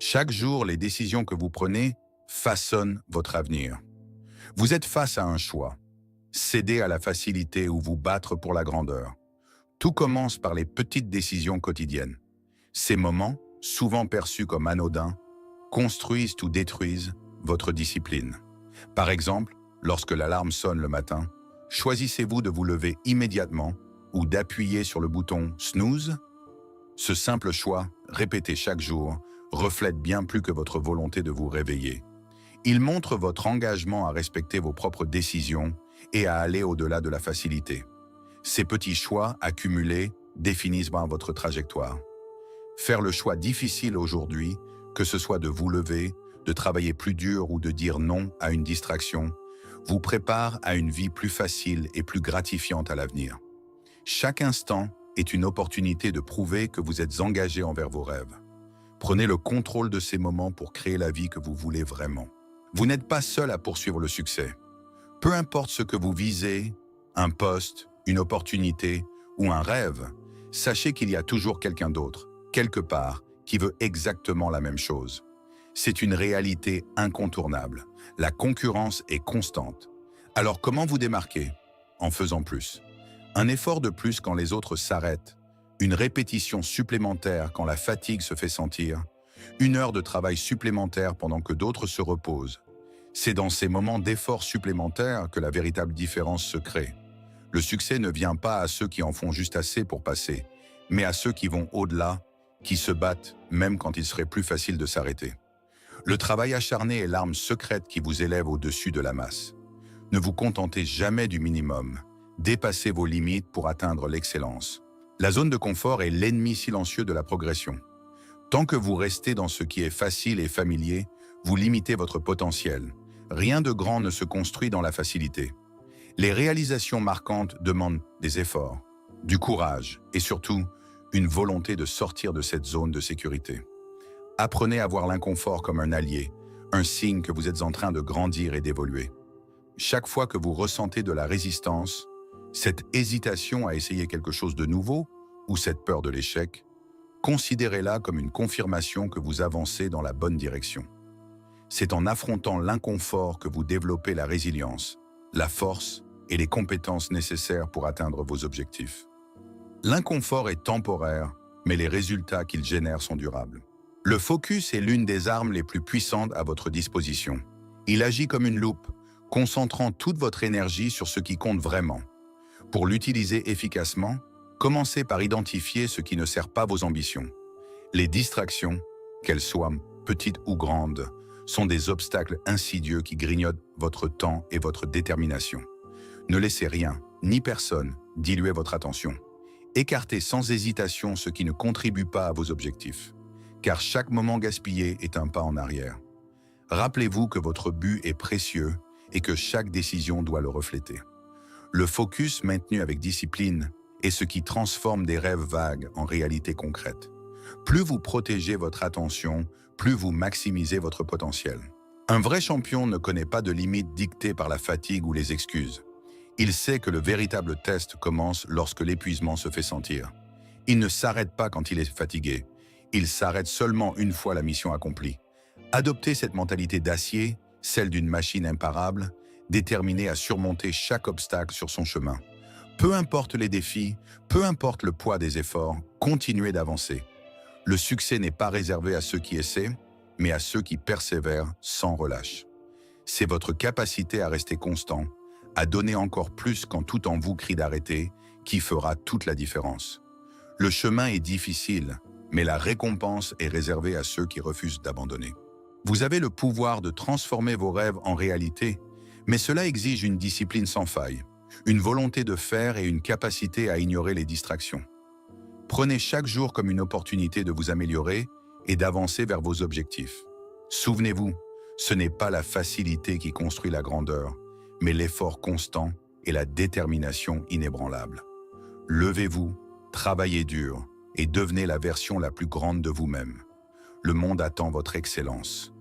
Chaque jour, les décisions que vous prenez façonnent votre avenir. Vous êtes face à un choix. Céder à la facilité ou vous battre pour la grandeur. Tout commence par les petites décisions quotidiennes. Ces moments, souvent perçus comme anodins, construisent ou détruisent votre discipline. Par exemple, lorsque l'alarme sonne le matin, choisissez-vous de vous lever immédiatement ou d'appuyer sur le bouton snooze? Ce simple choix, répété chaque jour, reflète bien plus que votre volonté de vous réveiller. Il montre votre engagement à respecter vos propres décisions et à aller au-delà de la facilité. Ces petits choix accumulés définissent bien votre trajectoire. Faire le choix difficile aujourd'hui, que ce soit de vous lever, de travailler plus dur ou de dire non à une distraction, vous prépare à une vie plus facile et plus gratifiante à l'avenir. Chaque instant est une opportunité de prouver que vous êtes engagé envers vos rêves. Prenez le contrôle de ces moments pour créer la vie que vous voulez vraiment. Vous n'êtes pas seul à poursuivre le succès. Peu importe ce que vous visez, un poste, une opportunité ou un rêve, sachez qu'il y a toujours quelqu'un d'autre, quelque part, qui veut exactement la même chose. C'est une réalité incontournable. La concurrence est constante. Alors comment vous démarquer? En faisant plus. Un effort de plus quand les autres s'arrêtent, une répétition supplémentaire quand la fatigue se fait sentir, une heure de travail supplémentaire pendant que d'autres se reposent. C'est dans ces moments d'effort supplémentaire que la véritable différence se crée. Le succès ne vient pas à ceux qui en font juste assez pour passer, mais à ceux qui vont au-delà, qui se battent même quand il serait plus facile de s'arrêter. Le travail acharné est l'arme secrète qui vous élève au-dessus de la masse. Ne vous contentez jamais du minimum. Dépassez vos limites pour atteindre l'excellence. La zone de confort est l'ennemi silencieux de la progression. Tant que vous restez dans ce qui est facile et familier, vous limitez votre potentiel. Rien de grand ne se construit dans la facilité. Les réalisations marquantes demandent des efforts, du courage et surtout une volonté de sortir de cette zone de sécurité. Apprenez à voir l'inconfort comme un allié, un signe que vous êtes en train de grandir et d'évoluer. Chaque fois que vous ressentez de la résistance, cette hésitation à essayer quelque chose de nouveau ou cette peur de l'échec, considérez-la comme une confirmation que vous avancez dans la bonne direction. C'est en affrontant l'inconfort que vous développez la résilience, la force et les compétences nécessaires pour atteindre vos objectifs. L'inconfort est temporaire, mais les résultats qu'il génère sont durables. Le focus est l'une des armes les plus puissantes à votre disposition. Il agit comme une loupe, concentrant toute votre énergie sur ce qui compte vraiment. Pour l'utiliser efficacement, commencez par identifier ce qui ne sert pas vos ambitions. Les distractions, qu'elles soient petites ou grandes, sont des obstacles insidieux qui grignotent votre temps et votre détermination. Ne laissez rien, ni personne, diluer votre attention. Écartez sans hésitation ce qui ne contribue pas à vos objectifs, car chaque moment gaspillé est un pas en arrière. Rappelez-vous que votre but est précieux et que chaque décision doit le refléter. Le focus maintenu avec discipline est ce qui transforme des rêves vagues en réalité concrète. Plus vous protégez votre attention, plus vous maximisez votre potentiel. Un vrai champion ne connaît pas de limites dictées par la fatigue ou les excuses. Il sait que le véritable test commence lorsque l'épuisement se fait sentir. Il ne s'arrête pas quand il est fatigué. Il s'arrête seulement une fois la mission accomplie. Adoptez cette mentalité d'acier, celle d'une machine imparable, déterminée à surmonter chaque obstacle sur son chemin. Peu importe les défis, peu importe le poids des efforts, continuez d'avancer. Le succès n'est pas réservé à ceux qui essaient, mais à ceux qui persévèrent sans relâche. C'est votre capacité à rester constant, à donner encore plus quand tout en vous crie d'arrêter, qui fera toute la différence. Le chemin est difficile, mais la récompense est réservée à ceux qui refusent d'abandonner. Vous avez le pouvoir de transformer vos rêves en réalité, mais cela exige une discipline sans faille, une volonté de faire et une capacité à ignorer les distractions. Prenez chaque jour comme une opportunité de vous améliorer et d'avancer vers vos objectifs. Souvenez-vous, ce n'est pas la facilité qui construit la grandeur, mais l'effort constant et la détermination inébranlable. Levez-vous, travaillez dur et devenez la version la plus grande de vous-même. Le monde attend votre excellence.